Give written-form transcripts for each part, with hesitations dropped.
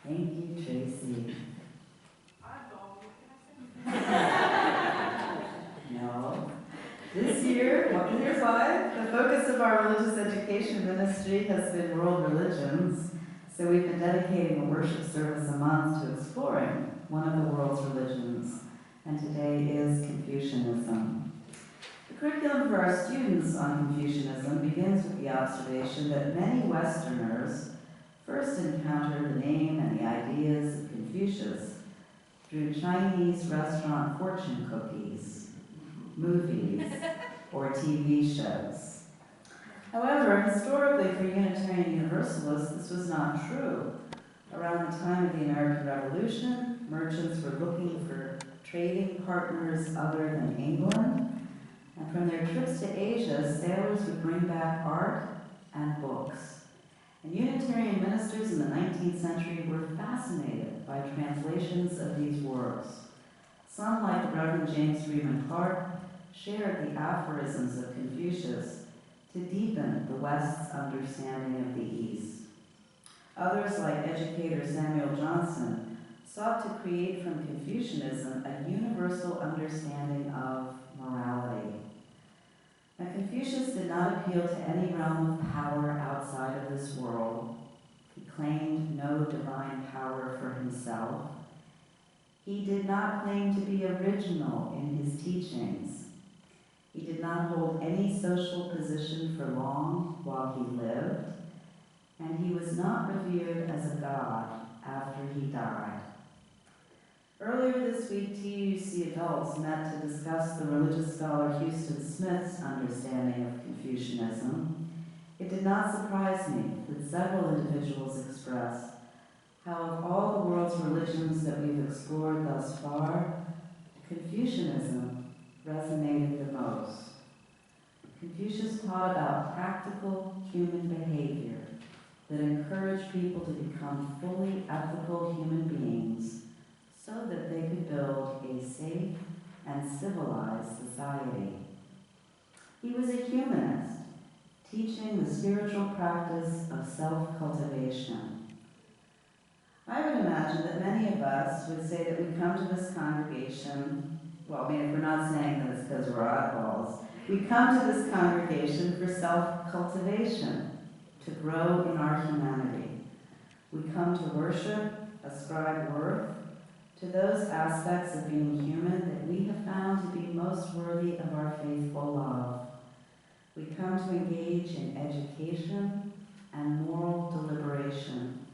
Thank you, Tracy. No. This year, here's why. The focus of our religious education ministry has been world religions, so we've been dedicating a worship service a month to exploring one of the world's religions, and today is Confucianism. The curriculum for our students on Confucianism begins with the observation that many Westerners first encountered the name and the ideas of Confucius through Chinese restaurant fortune cookies, movies, or TV shows. However, historically for Unitarian Universalists, this was not true. Around the time of the American Revolution, merchants were looking for trading partners other than England, and from their trips to Asia, sailors would bring back art and books. And Unitarian ministers in the 19th century were fascinated by translations of these works. Some, like the Reverend James Freeman Clarke, shared the aphorisms of Confucius to deepen the West's understanding of the East. Others, like educator Samuel Johnson, sought to create from Confucianism a universal understanding of morality. Now, Confucius did not appeal to any realm of power outside of this world. He claimed no divine power for himself. He did not claim to be original in his teachings. He did not hold any social position for long while he lived, and he was not revered as a god after he died. Earlier this week, TUC adults met to discuss the religious scholar Houston Smith's understanding of Confucianism. It did not surprise me that several individuals expressed how of all the world's religions that we've explored thus far, Confucianism resonated the most. Confucius taught about practical human behavior that encouraged people to become fully ethical human beings so that they could build a safe and civilized society. He was a humanist, teaching the spiritual practice of self-cultivation. I would imagine that many of us would say that we come to this congregation, well, I mean, if we're not saying that it's because we're oddballs, we come to this congregation for self-cultivation, to grow in our humanity. We come to worship, ascribe worth to those aspects of being human that we have found to be most worthy of our faithful love. We come to engage in education and moral deliberation.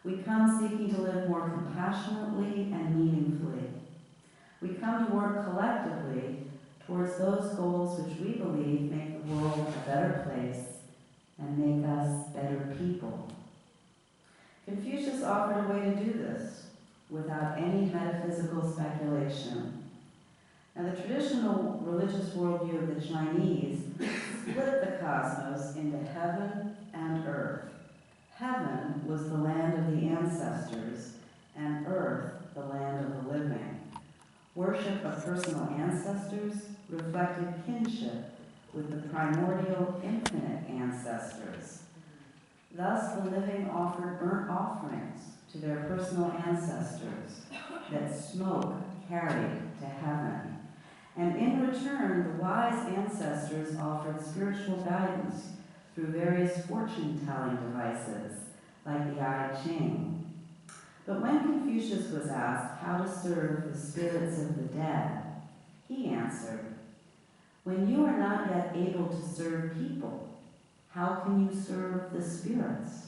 We come seeking to live more compassionately and meaningfully. We come to work collectively towards those goals which we believe make the world a better place and make us better people. Confucius offered a way to do this without any metaphysical speculation. Now, the traditional religious worldview of the Chinese split the cosmos into heaven and earth. Heaven was the land of the ancestors, and earth the land of the living. Worship of personal ancestors reflected kinship with the primordial infinite ancestors. Thus, the living offered burnt offerings to their personal ancestors that smoke carried to heaven. And in return, the wise ancestors offered spiritual guidance through various fortune-telling devices, like the I Ching. But when Confucius was asked how to serve the spirits of the dead, he answered, "When you are not yet able to serve people, how can you serve the spirits?"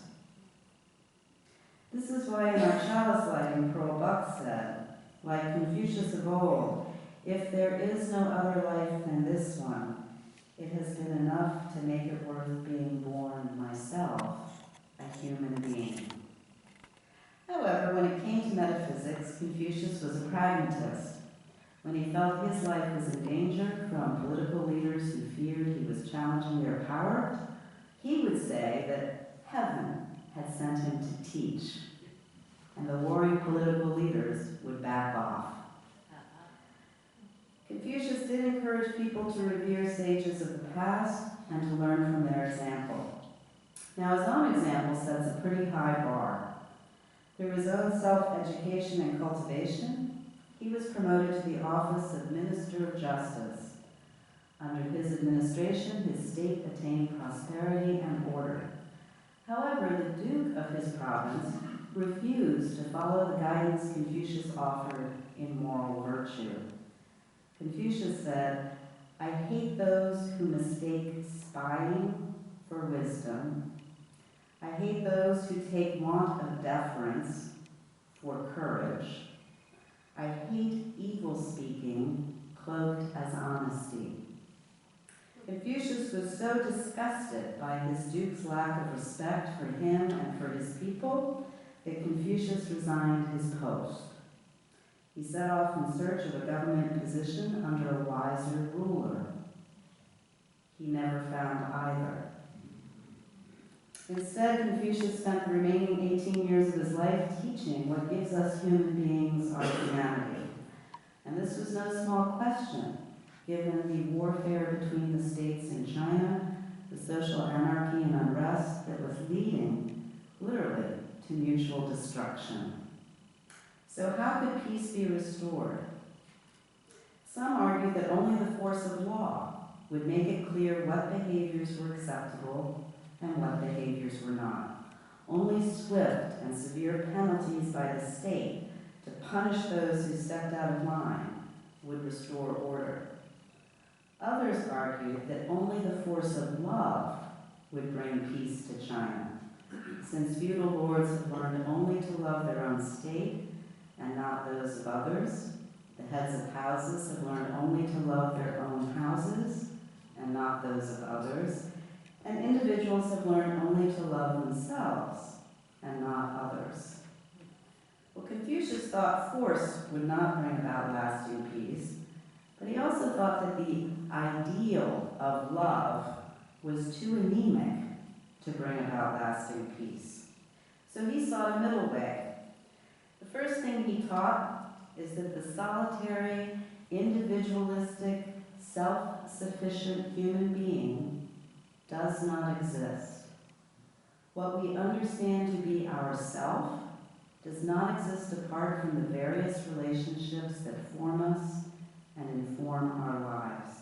This is why in our chalice lighting, Pearl Buck said, like Confucius of old, "If there is no other life than this one, it has been enough to make it worth being born myself, a human being." However, when it came to metaphysics, Confucius was a pragmatist. When he felt his life was in danger from political leaders who feared he was challenging their power, he would say that heaven had sent him to teach, and the warring political leaders would back off. Confucius did encourage people to revere sages of the past and to learn from their example. Now, his own example sets a pretty high bar. There Through his own self-education and cultivation, he was promoted to the office of Minister of Justice. Under his administration, his state attained prosperity and order. However, the Duke of his province refused to follow the guidance Confucius offered in moral virtue. Confucius said, "I hate those who mistake spying for wisdom. I hate those who take want of deference for courage. I hate evil speaking cloaked as honesty." Confucius was so disgusted by his duke's lack of respect for him and for his people that Confucius resigned his post. He set off in search of a government position under a wiser ruler. He never found either. Instead, Confucius spent the remaining 18 years of his life teaching what gives us human beings our humanity. And this was no small question, given the warfare between the states in China, the social anarchy and unrest that was leading, literally, to mutual destruction. So how could peace be restored? Some argue that only the force of law would make it clear what behaviors were acceptable and what behaviors were not. Only swift and severe penalties by the state to punish those who stepped out of line would restore order. Others argued that only the force of love would bring peace to China, since feudal lords have learned only to love their own state and not those of others. The heads of houses have learned only to love their own houses and not those of others. And individuals have learned only to love themselves and not others. Well, Confucius thought force would not bring about lasting peace, but he also thought that the ideal of love was too anemic to bring about lasting peace. So he sought a middle way. The first thing he taught is that the solitary, individualistic, self-sufficient human being does not exist. What we understand to be ourself does not exist apart from the various relationships that form us and inform our lives.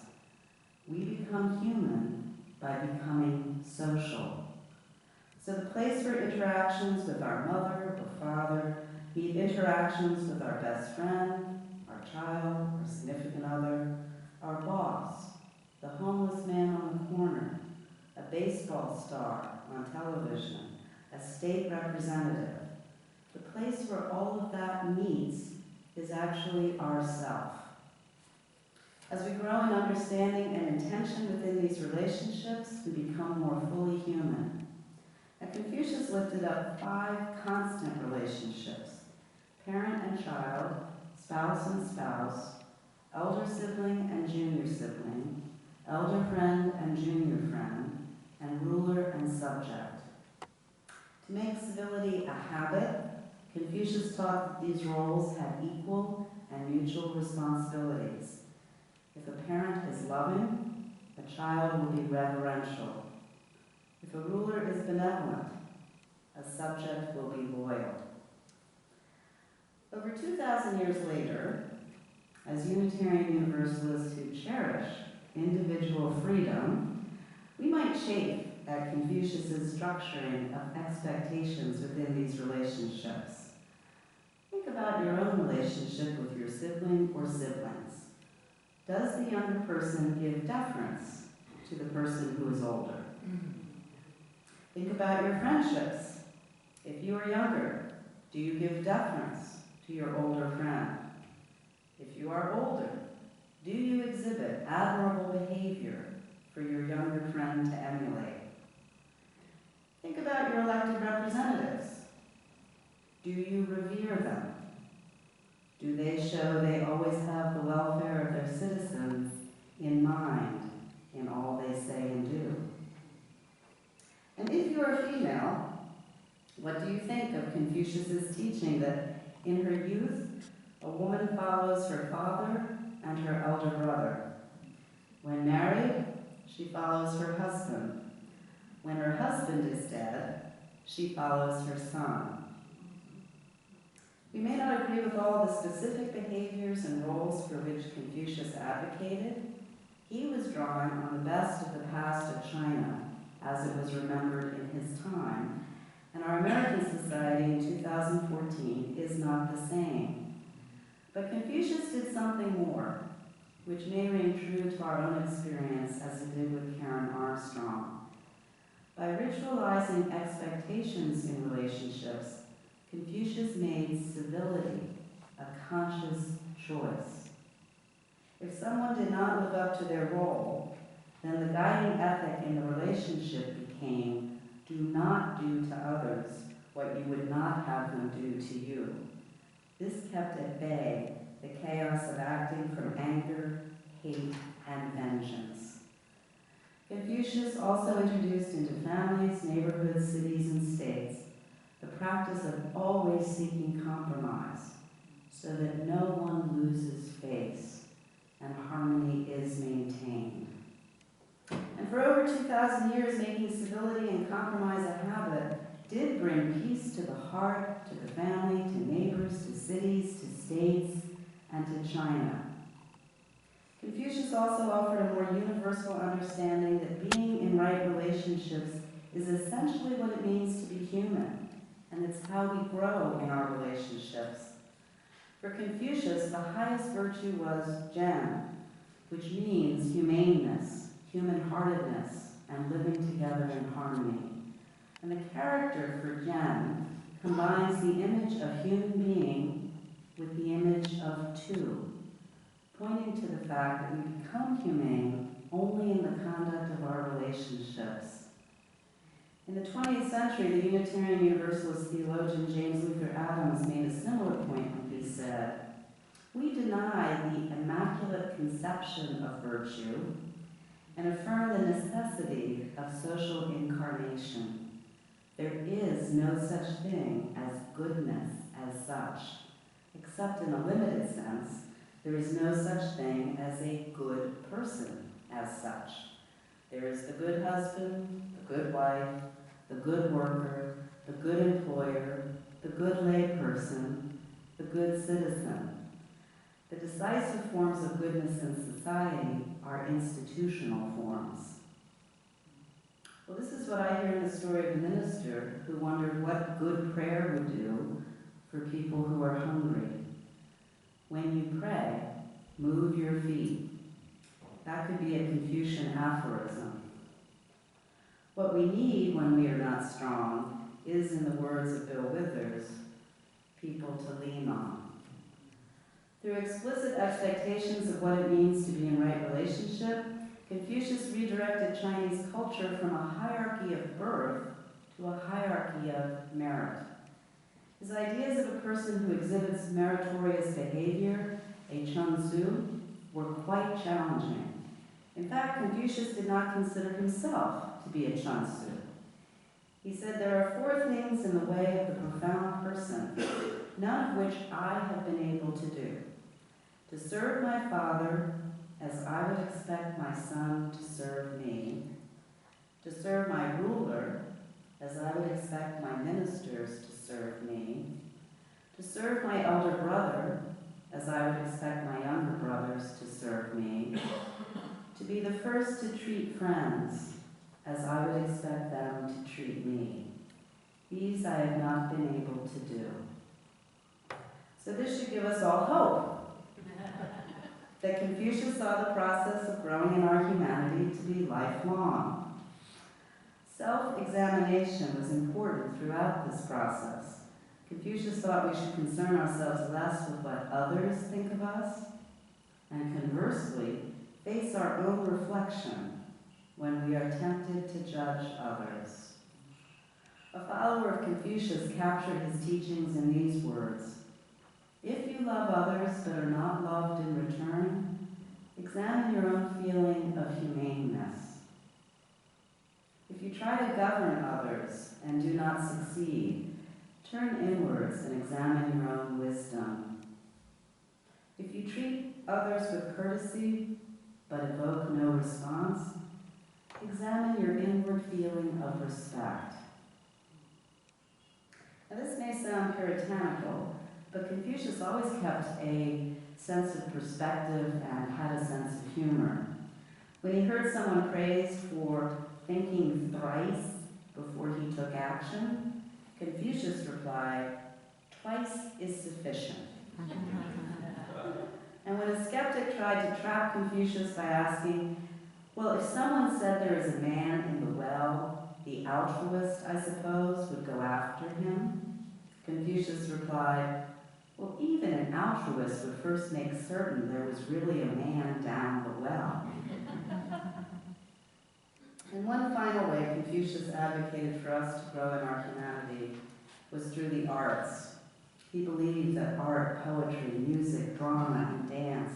We become human by becoming social. So the place where interactions with our mother or father meet interactions with our best friend, our child, our significant other, our boss, the homeless man on the corner, a baseball star on television, a state representative. The place where all of that meets is actually ourself. As we grow in understanding and intention within these relationships, we become more fully human. And Confucius lifted up 5 constant relationships: parent and child, spouse and spouse, elder sibling and junior sibling, elder friend and junior friend, and ruler and subject. To make civility a habit, Confucius taught that these roles have equal and mutual responsibilities. If a parent is loving, a child will be reverential. If a ruler is benevolent, a subject will be loyal. Over 2,000 years later, as Unitarian Universalists who cherish individual freedom, we might chafe at Confucius's structuring of expectations within these relationships. Think about your own relationship with your sibling or siblings. Does the younger person give deference to the person who is older? Think about your friendships. If you are younger, do you give deference to your older friend? If you are older, do you exhibit admirable behavior for your younger friend to emulate? Think about your elected representatives. Do you revere them? Do they show they always have the welfare of their citizens in mind in all they say and do? And if you are female, what do you think of Confucius's teaching that in her youth, a woman follows her father and her elder brother? When married, she follows her husband. When her husband is dead, she follows her son. agree with all the specific behaviors and roles for which Confucius advocated, he was drawing on the best of the past of China as it was remembered in his time, and our American society in 2014 is not the same. But Confucius did something more, which may ring true to our own experience as it did with Karen Armstrong. By ritualizing expectations in relationships, Confucius made civility a conscious choice. If someone did not live up to their role, then the guiding ethic in the relationship became, do not do to others what you would not have them do to you. This kept at bay the chaos of acting from anger, hate, and vengeance. Confucius also introduced into families, neighborhoods, cities, and states the practice of always seeking compromise so that no one loses face and harmony is maintained. And for over 2,000 years, making civility and compromise a habit did bring peace to the heart, to the family, to neighbors, to cities, to states, and to China. Confucius also offered a more universal understanding that being in right relationships is essentially what it means to be human, and it's how we grow in our relationships. For Confucius, the highest virtue was Zhen, which means humaneness, human-heartedness, and living together in harmony. And the character for Zhen combines the image of human being with the image of two, pointing to the fact that we become humane only in the conduct of our relationships. In the 20th century, the Unitarian Universalist theologian James Luther Adams made a similar point when he said, "We deny the immaculate conception of virtue and affirm the necessity of social incarnation. There is no such thing as goodness as such, except in a limited sense. There is no such thing as a good person as such. There is the good husband, the good wife, the good worker, the good employer, the good lay person, the good citizen. The decisive forms of goodness in society are institutional forms." Well, this is what I hear in the story of a minister who wondered what good prayer would do for people who are hungry. When you pray, move your feet. That could be a Confucian aphorism. What we need when we are not strong is, in the words of Bill Withers, people to lean on. Through explicit expectations of what it means to be in right relationship, Confucius redirected Chinese culture from a hierarchy of birth to a hierarchy of merit. His ideas of a person who exhibits meritorious behavior, a Chun Tzu, were quite challenging. In fact, Confucius did not consider himself to be a Chun Tzu. He said, "There are 4 things in the way of the profound person, none of which I have been able to do. To serve my father as I would expect my son to serve me, to serve my ruler as I would expect my ministers to serve me, to serve my elder brother as I would expect my younger brothers to serve me, to be the first to treat friends as I would expect them to treat me. These I have not been able to do." So this should give us all hope that Confucius saw the process of growing in our humanity to be lifelong. Self-examination was important throughout this process. Confucius thought we should concern ourselves less with what others think of us, and conversely, face our own reflection when we are tempted to judge others. A follower of Confucius captured his teachings in these words: "If you love others but are not loved in return, examine your own feeling of humaneness. If you try to govern others and do not succeed, turn inwards and examine your own wisdom. If you treat others with courtesy but evoke no response, examine your inward feeling of respect." Now this may sound puritanical, but But Confucius always kept a sense of perspective and had a sense of humor. When he heard someone praised for thinking thrice before he took action, Confucius replied, "Twice is sufficient." And when a skeptic tried to trap Confucius by asking, "Well, if someone said there is a man in the well, the altruist, I suppose, would go after him?" Confucius replied, "Well, even an altruist would first make certain there was really a man down the well." And one final way Confucius advocated for us to grow in our humanity was through the arts. He believed that art, poetry, music, drama, and dance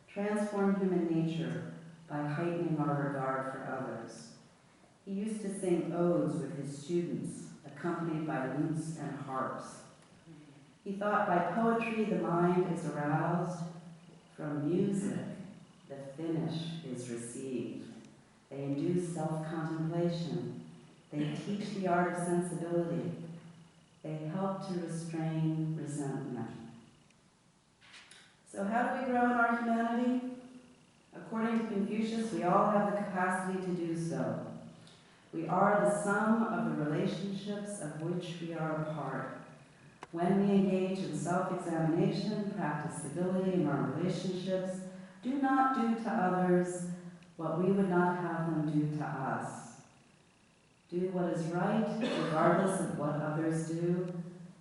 transform human nature by heightening our regard for others. He used to sing odes with his students, accompanied by lutes and harps. He thought by poetry the mind is aroused, from music the finish is received. They induce self-contemplation. They teach the art of sensibility. They help to restrain resentment. So how do we grow in our humanity? According to Confucius, we all have the capacity to do so. We are the sum of the relationships of which we are a part. When we engage in self-examination, practice civility in our relationships, do not do to others what we would not have them do to us. Do what is right, regardless of what others do.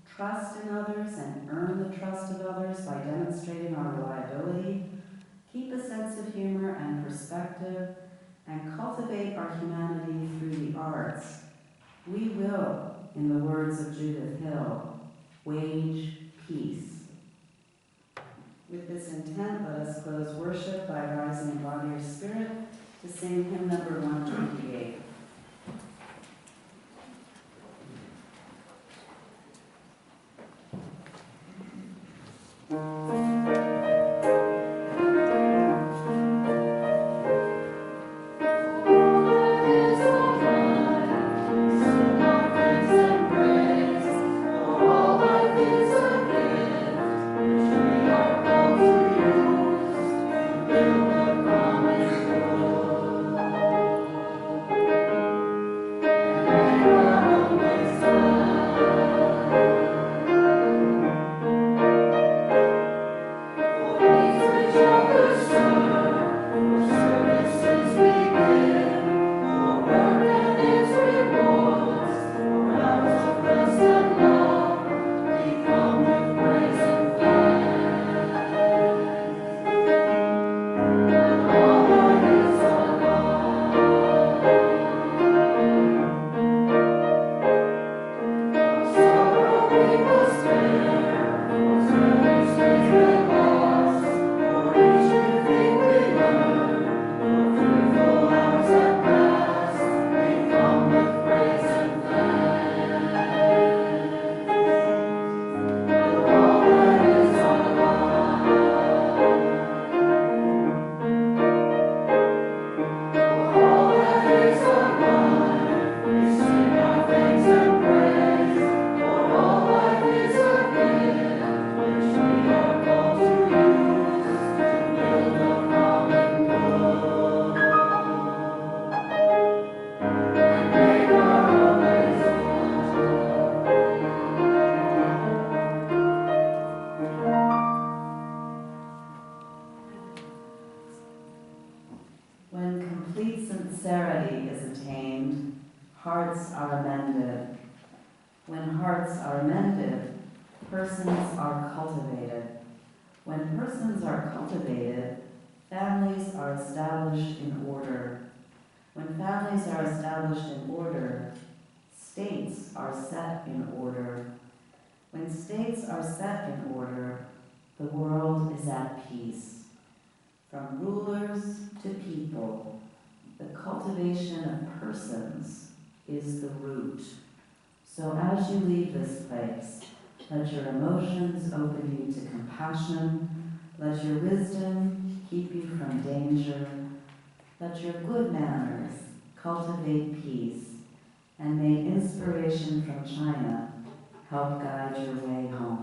Trust in others and earn the trust of others by demonstrating our reliability. Keep a sense of humor and perspective, and cultivate our humanity through the arts. We will, in the words of Judith Hill, wage peace. With this intent, let us close worship by rising in body or spirit to sing hymn number 128. Sincerity is attained, hearts are amended. When hearts are mended, persons are cultivated. When persons are cultivated, families are established in order. When families are established in order, states are set in order. When states are set in order, the world is at peace. From rulers to people, the cultivation of persons is the root. So as you leave this place, let your emotions open you to compassion. Let your wisdom keep you from danger. Let your good manners cultivate peace. And may inspiration from China help guide your way home.